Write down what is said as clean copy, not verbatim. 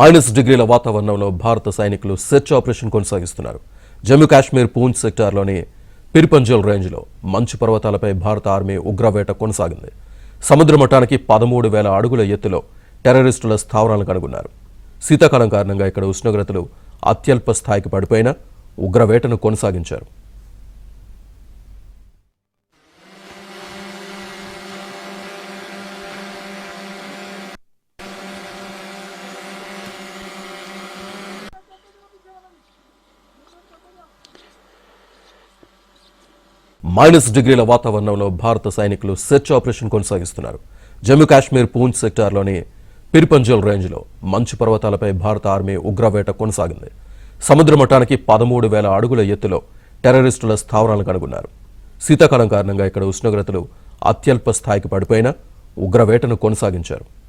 -డిగ్రీల వాతావరణంలో భారత సైనికులు సెర్చ్ ఆపరేషన్ కొనసాగిస్తున్నారు. జమ్మూ కాశ్మీర్ పూంచ్ సెక్టార్లోని పిర్పంజల్ రేంజ్లో మంచు పర్వతాలపై భారత ఆర్మీ ఉగ్రవేట కొనసాగింది. సముద్ర మట్టానికి 13,000 అడుగుల ఎత్తులో టెర్రరిస్టుల స్థావరాలను కనుగొన్నారు. శీతాకాలం కారణంగా ఇక్కడ ఉష్ణోగ్రతలు అత్యల్ప స్థాయికి పడిపోయినా ఉగ్రవేటను కొనసాగించారు. -డిగ్రీల వాతావరణంలో భారత సైనికులు సెర్చ్ ఆపరేషన్ కొనసాగిస్తున్నారు. జమ్మూ కాశ్మీర్ పూంచ్ సెక్టార్లోని పిర్పంజల్ రేంజ్లో మంచు పర్వతాలపై భారత ఆర్మీ ఉగ్రవేట కొనసాగింది. సముద్ర మట్టానికి 13,000 అడుగుల ఎత్తులో టెర్రరిస్టుల స్థావరాలను కనుగొన్నారు. శీతాకాలం కారణంగా ఇక్కడ ఉష్ణోగ్రతలు అత్యల్ప స్థాయికి పడిపోయినా ఉగ్రవేటను కొనసాగించారు.